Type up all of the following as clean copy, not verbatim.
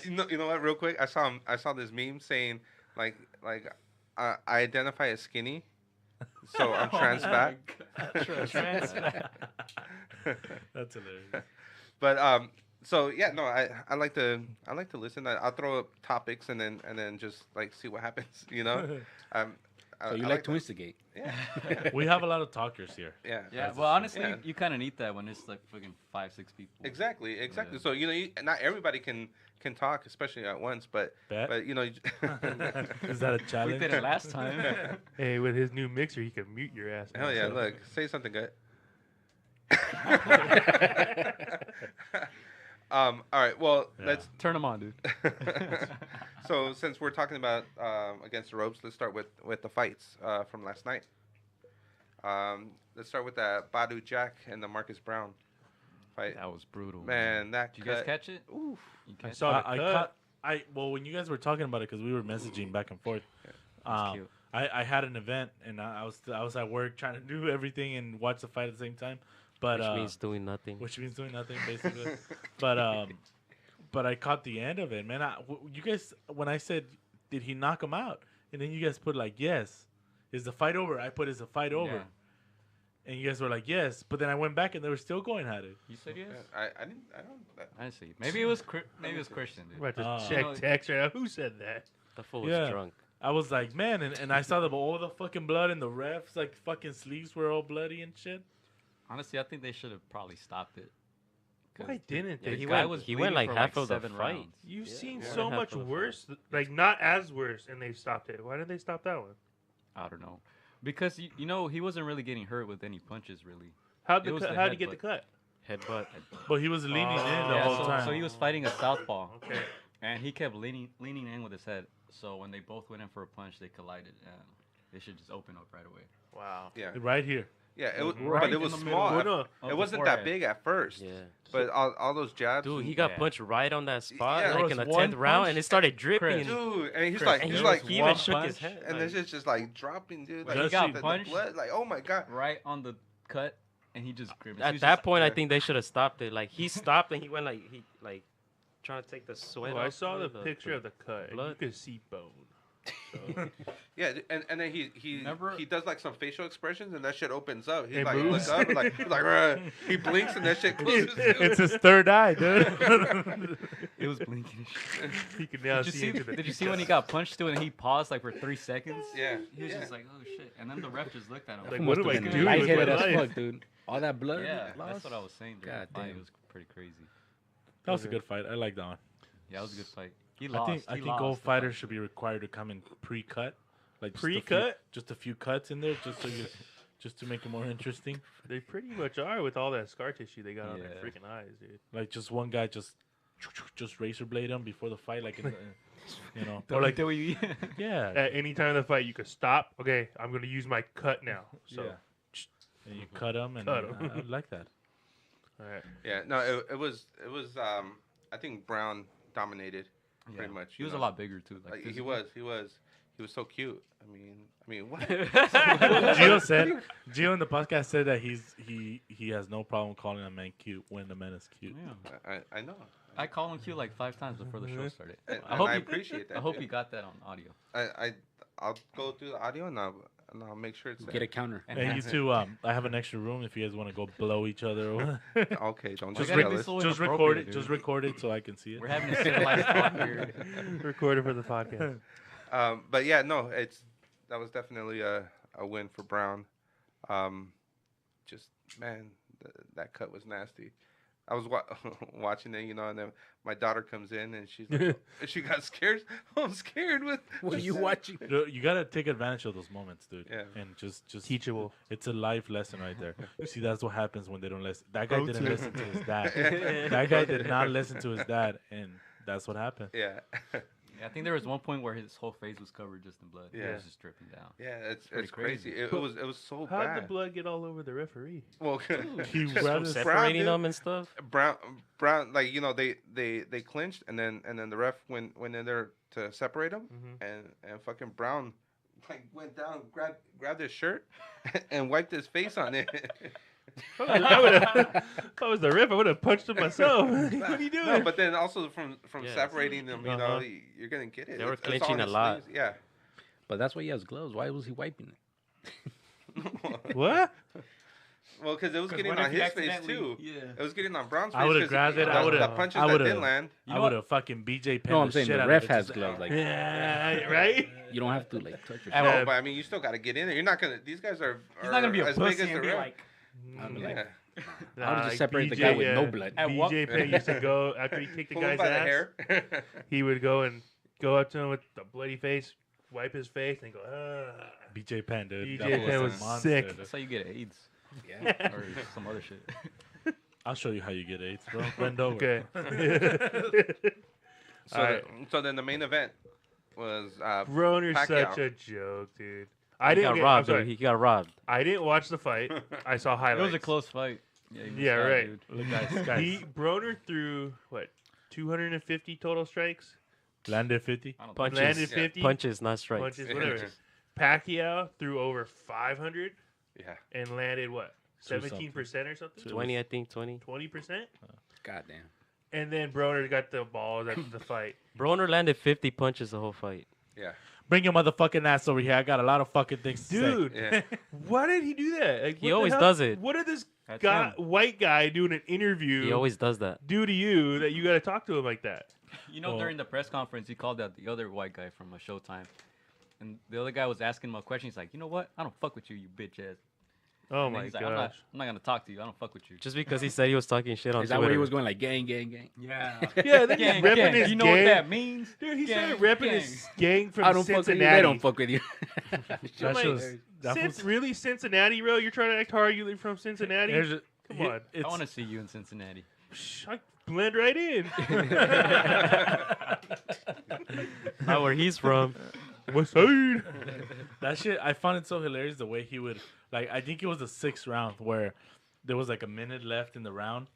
You know what? Real quick, I saw this meme saying like like I identify as skinny, so I'm trans fat. Trans. That's hilarious. But so yeah, no, I like to listen. I'll throw up topics and then just like see what happens. You know, um, So you I like to that. instigate? Yeah, We have a lot of talkers here. yeah, Yeah, That's well, the honestly, yeah. you kind of need that when it's like fucking 5, 6 people. Exactly, exactly. Yeah. So you know, not everybody can talk, especially at once. Bet. But you know, Is that a We challenge? did it last time. Hey, with his new mixer, he can mute your ass. hell now, yeah! so- Look, say something good. All right. Well, Yeah. let's. Turn them on, dude. So since we're talking about against the ropes, let's start with the fights from last night. Let's start with that Badou Jack and the Marcus Brown fight. That was brutal. Man, that Did you guys cut. catch it? Oof. You I catch saw it? the I cut. caught. Well, when you guys were talking about it, because we were messaging back and forth. That's cute. I had an event and I was at work trying to do everything and watch the fight at the same time. But Which means doing nothing. which means doing nothing basically. But I caught the end of it, man. You guys, when I said, did he knock him out? And then you guys put like, yes. Is the fight over? I put, is the fight over? Yeah. And you guys were like, yes. But then I went back and they were still going at it. You said yes? I didn't. I don't. I see. Maybe it was Christian, dude. I'm about to Oh. check No, text right now. Who said that? The fool was Yeah. drunk. I was like, man. And I saw all the fucking blood in the refs. Like, fucking sleeves were all bloody and shit. Honestly, I think they should have probably stopped it. 'Cause Why didn't the they? he guy went- was he went bleeding like for half of the 7 fight. rounds. You've seen Yeah. so Half much of the worse, like not as worse, and they stopped it. Why did they stop that one? I don't know. Because, you know, he wasn't really getting hurt with any punches, really. How'd It was the how'd he get the headbutt. cut? Headbutt. But he was leaning in the Yeah, whole so, time. so he was fighting a southpaw, Okay. and he kept leaning in with his head. So when they both went in for a punch, they collided, and they should just open up right away. Wow. Yeah. Right here. Yeah. It was, Right but it in was the small. middle. Well, no. Of It the wasn't that forehead. big at first. Yeah. But all those jabs. Dude, and- he got Yeah. punched right on that spot, Yeah. like in There the was 10th one round, punch. and it started dripping. Chris. Dude, and he's Chris, like, and he's he, like, he even one shook his punch, head. and like, this is just like dropping, dude. Like, He got the punched. blood, like, oh my god. Right on the cut, and he just grimaced. He at was that just- point, I yeah. think they should have stopped it. Like he stopped and he went like trying to take the sweat. Well, I off saw the of picture of the cut. And you blood. could see bone. Yeah, and then he Remember- he does like some facial expressions, and that shit opens up. He It like moves. looks up, like "Rah." He blinks, and that shit closes. It's his third eye, dude. It was blinking. He could now Did you see see? into the Did you see when he got punched too, and he paused like for 3 seconds? Yeah, He was yeah. just like, "Oh shit!" And then the ref just looked at him. Like, Must what am have I been doing with lightheaded my as life? fuck, dude. All that blood. Yeah, lost. that's what I was saying. During God the fight. damn. It was pretty crazy. That was a good fight. I like that one. Yeah, it was a good fight. He I lost. think He lost all the fighters fight. should be required to come in pre-cut, like just Pre-cut? just a few cuts in there, just to make it more interesting. They pretty much are with all that scar tissue they got on their Yeah. freaking eyes, dude. Like just one guy just razor blade him before the fight, like in the, you know, or like WWE. yeah, At any time in the fight, you could stop. Okay, I'm going to use my cut now. So, yeah. And you cut him, and Cut 'em. I like that. all right. Yeah, no, it was I think Brown dominated pretty much. He you was a know. lot bigger too. Like, he physically. was so cute. I mean, what? Gio in the podcast said that he has no problem calling a man cute when the man is cute. Yeah. I know. I called him cute like 5 times before the show started. And I hope I you- appreciate that. I hope dude. you got that on audio. I'll go through the audio and I'll make sure it's Get a there. counter. And you two, I have an extra room if you guys want to go blow each other. Or Okay, don't just, get gotta be jealous. so just record inappropriate, it. dude. Just record it so I can see it. We're having a civilized talk here. Record it for the podcast. But yeah, no, that was definitely a win for Brown. Just man, that cut was nasty. I was watching it, you know, and then my daughter comes in and she's like, she got scared. I'm scared with. What are you watching? You gotta take advantage of those moments, dude. Yeah. And just Teachable. It's a life lesson right there. You see, that's what happens when they don't listen. That guy Pro didn't tip. listen to his dad. That guy did not listen to his dad, and that's what happened. Yeah, Yeah, I think there was one point where his whole face was covered just in blood. It Yeah. was just dripping down. yeah, it's pretty crazy. crazy. It was so How'd bad. the blood get all over the referee? Well, He From grabbed his, separating dude. them and stuff. Brown, like you know, they clinched, and then the ref went in there to separate them, and fucking Brown, like went down, grabbed his shirt, and wiped his face on it. If I was the ref, I would have punched him myself. What are you doing? No, but then also from Yes. separating them, you know, you're gonna get it. They were It's on clinching a his lot. sleeves. Yeah. But that's why he has gloves. Why was he wiping it? What? Well, because it was getting what on if he his face accidentally- too. Yeah. It was getting on Brown's face. I would've 'cause grabbed it. the- I would've- The punches I that would've- didn't land. I would have fucking BJ penned No, I'm the saying shit the out ref of it. has Just gloves. Like Yeah, right? you don't have to like touch your. No, Yeah. but I mean, you still got to get in there. You're not gonna. These guys are. He's not gonna be a as big pussy as the and be ref. like, Yeah. How did you separate the BJ, guy with no blood? At what- BJ Penn used to go after he kicked the Pull him guy's by the ass. hair. He would go up to him with a bloody face, wipe his face, and go, BJ Penn, dude. BJ That Penn a was monster, sick. dude. that's how you get AIDS Yeah. or some other shit. I'll show you how you get AIDS, bro. Bend over. Okay. So, Alright. so then the main event was Broner's Pacquiao. such a joke, dude. He got okay, robbed, I'm sorry. dude. He got robbed. I didn't watch the fight. I saw It highlights. was a close fight. Yeah, he missed Yeah, out, right. dude. Look, guys. Broner threw, 250 total strikes? I Landed don't think- Punches. Landed Yeah. 50? Punches, not strikes. Punches, whatever. Pacquiao threw over 500 yeah. and landed, what, Two 17% or something? 20, I think, 20. 20%? Goddamn. And then Broner got the balls after the fight. Broner landed 50 punches the whole fight. Yeah. Bring your motherfucking ass over here. I got a lot of fucking things to Dude, Yeah. why did he do that? Like, He what the always hell- does it. What did this That's guy, him. white guy doing an interview He always does that. do to you that you got to talk to him like that? You know, Well- during the press conference, he called out the other white guy from a Showtime. And the other guy was asking him a question. He's like, you know what? I don't fuck with you, you bitch ass. Oh And my he's gosh. like, I'm not going to talk to you. I don't fuck with you. Just because he said he was talking shit on Is that Twitter. where he was going like gang, gang, gang? Yeah. Yeah, then Gang, he's repping gang. his You know gang. what that means? Dude, he Gang, started repping gang. his gang from I don't fuck with you. Cincinnati. They don't fuck with you. That Like, shit was- that was- really Cincinnati, bro? You're trying to act hard. You're from Cincinnati? Here's a- Come here- on. I want to see you in Cincinnati. Shh, I blend right in. Not where he's from. What's side? That shit, I found it so hilarious the way he would, like, I think it was the 6th round where there was like a minute left in the round,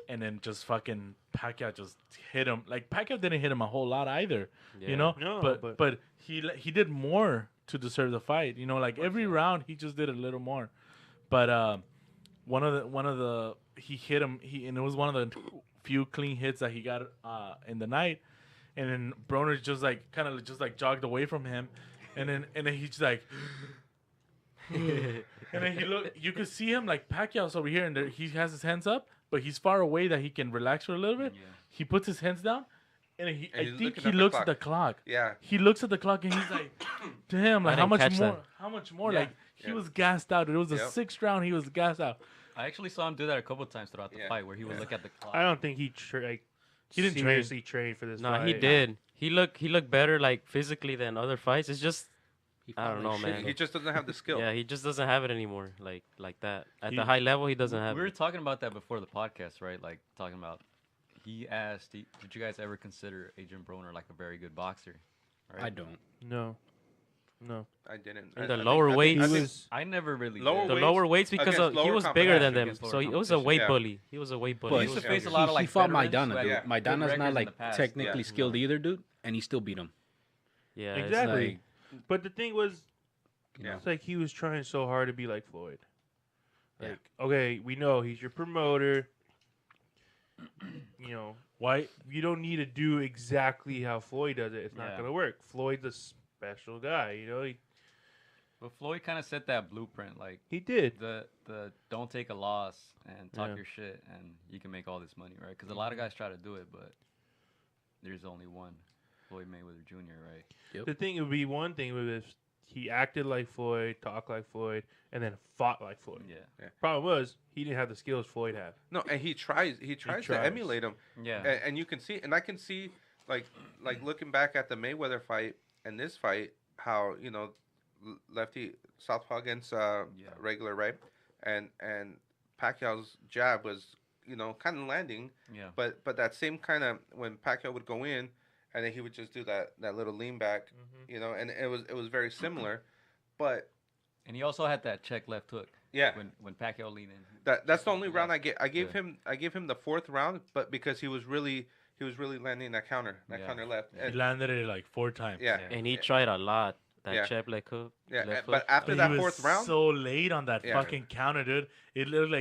and then just fucking Pacquiao just hit him. Like, Pacquiao didn't hit him a whole lot either, Yeah. you know? No, but he did more to deserve the fight. You know, like every round he just did a little more. But one of the he hit him, and it was one of the few clean hits that he got in the night. And then Broner just like kind of just like jogged away from him, and then he's just like, and then you could see him like Pacquiao's over here, and he has his hands up, but he's far away that he can relax for a little bit. Yeah. He puts his hands down, and And I he's think looking he at the looks at clock. the clock. Yeah. He looks at the clock and he's like, damn, I like how didn't much catch more? that. How much more? Yeah. Like he Yeah. was gassed out. It was the Yep. 6th round. He was gassed out. I actually saw him do that a couple times throughout the Yeah. fight where he would look at the clock. I don't think he He didn't train. seriously train for this No, fight. he did. He looked better like physically than other fights. It's just I don't know, Shit. man. He just doesn't have the skill. yeah, he just doesn't have it anymore. Like that at He- the high level, he doesn't have We were it. talking about that before the podcast, right? Like talking about he asked, did you guys ever consider Adrien Broner like a very good boxer? Right? I don't. No. I didn't. In I the think- lower I think- weights- I He think- was I never really Lower did. The weights lower weights because against he lower was bigger than them, against lower so he was a competition. weight Yeah. bully. He was a weight bully. But He he's used to a- face a lot of like he fought veterans who Maidana, had dude. Yeah. good Maidana's records not in like the past. technically Yeah. skilled either, dude, and he still beat him. Yeah, it's Exactly. like- But the thing was, Yeah. it's like he was trying so hard to be like Floyd. Yeah. Like, okay, we know he's your promoter. Why? You don't need to do exactly how Floyd does it. It's not Yeah. gonna work. Floyd's a special guy. But Floyd kind of set that blueprint, like He did. the don't take a loss and talk Yeah. your shit, and you can make all this money, right? Because a lot of guys try to do it, but there's only one, Floyd Mayweather Jr., right? The thing would be one thing was if he acted like Floyd, talked like Floyd, and then fought like Floyd. Yeah, Problem was he didn't have the skills Floyd had. No, and he tries to tries. emulate him, yeah. and you can see, and I can see, like looking back at the Mayweather fight and this fight, how lefty southpaw against regular, right, and Pacquiao's jab was kind of landing, Yeah. but that same kind of when Pacquiao would go in, and then he would just do that little lean back, and it was very similar, but And he also had that check left hook. yeah. When Pacquiao leaned in. That's the only round I gave Yeah. him the 4th round, but because he was really landing that counter Yeah. left. He And, landed it like 4 times. yeah. and he tried a lot. That chep leg hook. Yeah, left but hook. after But that he was fourth round, so late on that Yeah. fucking counter, dude. It looked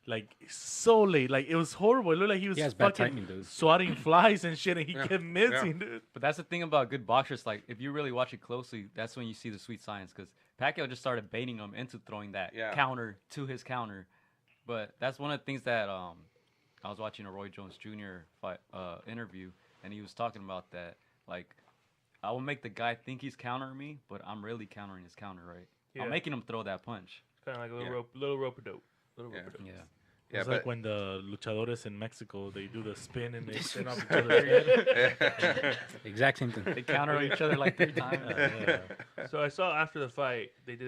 like so late. Like it was horrible. It looked like he was He has bad fucking timing, dude. swatting flies and shit, and he Yeah. kept missing, dude. But that's the thing about good boxers. Like, if you really watch it closely, that's when you see the sweet science. Because Pacquiao just started baiting him into throwing that counter to his counter. But that's one of the things that I was watching a Roy Jones Jr. fight interview, and he was talking about that. Like, I will make the guy think he's countering me, but I'm really countering his counter, right? Yeah. I'm making him throw that punch. Kind of like a Yeah. little rope-a-dope. Little Yeah. rope-a-dope. Yeah. yeah, It's but like when the luchadores in Mexico, they do the spin and they spin off each other's head. Exact same thing. They counter each other like 3 times. Yeah. So I saw after the fight, they did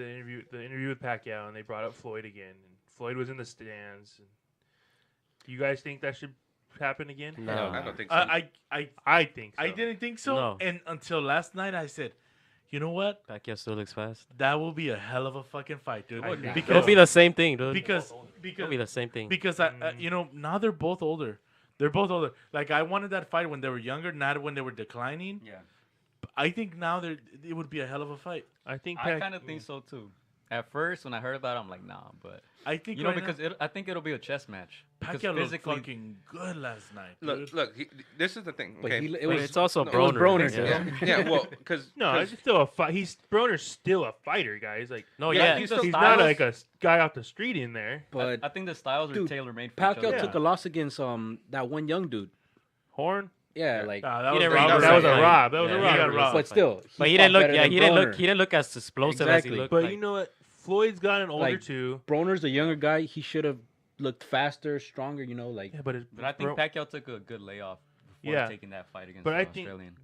the interview with Pacquiao, and they brought up Floyd again. And Floyd was in the stands. And do you guys think that should happen again? No. I don't think so. I think so. I didn't think so. No. And until last night, I said, you know what? Pacquiao still looks fast. That will be a hell of a fucking fight, dude. I think It'll be the same thing, dude. because It'll be the same thing. because you know, now they're both older. They're both older. Like I wanted that fight when they were younger, not when they were declining. Yeah. I think now it would be a hell of a fight. I think I kind of think so, too. At first, when I heard about it, I'm like, nah. But, I think you know, right because I think it'll be a chess match. now, Because Pacquiao looked physically, fucking good last night, dude. look. This is the thing. But Okay. it But was it's also no, it was Broner. Broner, yeah. Well, because no, it's still a fight. Broner's still a fighter, guys. Like, No, Yeah, yeah. he's he's still- not like a guy off the street in there. but I think the styles are Dude, tailor-made for each Pacquiao other. took a loss against that one young dude. Horn. Yeah, like That He was didn't Rob. really That was a fight. rob. That was Yeah, a he rob. got robbed. but still, But he didn't look. better Yeah, than he didn't look. Broner. He didn't look as explosive as Exactly. he looked. But like, you know what? Floyd's got an older Like, two. Broner's a younger guy. He should have looked faster, stronger. You know, like Yeah, but But I think Pacquiao took a good layoff before Yeah. taking that fight against But the I think Australian.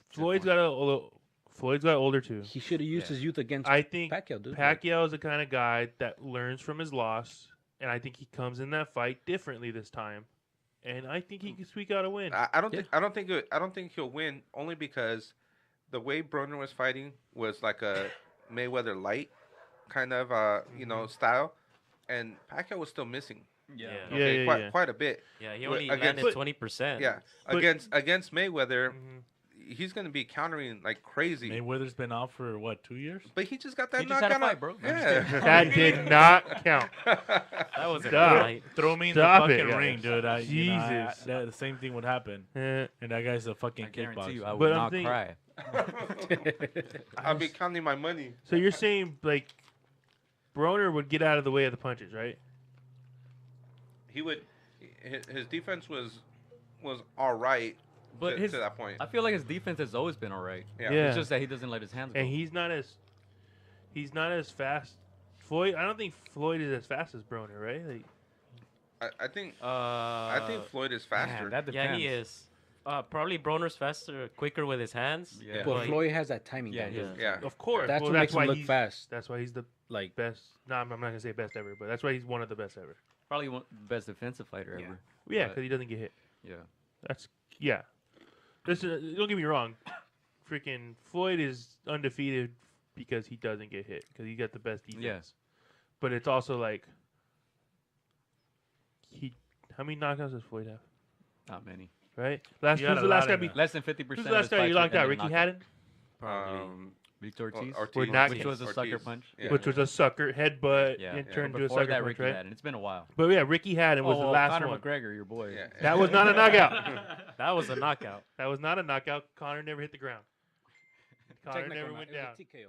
Floyd's got older two. he should have used Yeah. his youth against I think Pacquiao, dude. Pacquiao is the kind of guy that learns from his loss, and I think he comes in that fight differently this time, and I think he can squeak out a win. I don't think he'll win only because the way Broner was fighting was like a Mayweather light kind of style, and Pacquiao was still missing. Yeah. Yeah, Okay, yeah, quite yeah. quite a bit. yeah, he But only against- landed 20%. Yeah, But- against Mayweather, Mhm. he's going to be countering like crazy. Mayweather's been out for what, 2 years? But he just got that He just had a knockout, fight, bro. I'm just Yeah. That did not count. That was a Stop. fight. Throw me in Stop the it, fucking guys. ring, dude. Jesus. The same thing would happen, Eh, and that guy's a fucking I guarantee you, kickboxer. I But would I'm not thinking- cry. I'll be counting my money. so you're saying like Broner would get out of the way of the punches, right? He would. His defense was all right. But to that point. I feel like his defense has always been all right. Yeah. Yeah. It's just that he doesn't let his hands go. And he's not as fast. Floyd, I don't think Floyd is as fast as Broner, right? Like, I think Floyd is faster. Man, that Yeah, he depends. is. Probably Broner's faster, quicker with his hands. Yeah. but Like- Floyd has that timing. Yeah, down, he dude. does. yeah. of course. That's well, what makes him why look he's, fast. That's why he's the Like best. No, I'm not gonna say best ever, but that's why he's one of the best ever. Probably one best defensive fighter ever. Yeah, But- because he doesn't get hit. Yeah. That's yeah. Don't get me wrong. Freaking Floyd is undefeated because he doesn't get hit because he got the best defense. Yes. But it's also like how many knockouts does Floyd have? Not many. Right. He had Who's a the last lot guy? in that. Less than 50%. Who's the last guy you knocked out? Ricky Haddon, Probably. Victor Ortiz. We're not which getting- was a sucker punch. Yeah. which was a sucker headbutt Yeah. and Yeah. turned to a Before sucker that, punch, Ricky right? Haddon. It's been a while. But yeah, Ricky Haddon was the last Conor one. McGregor, your boy. Yeah. That was not a knockout. That was a knockout. That was not a knockout. Connor never hit the ground. Connor technical never knock. went It was down. a TKO.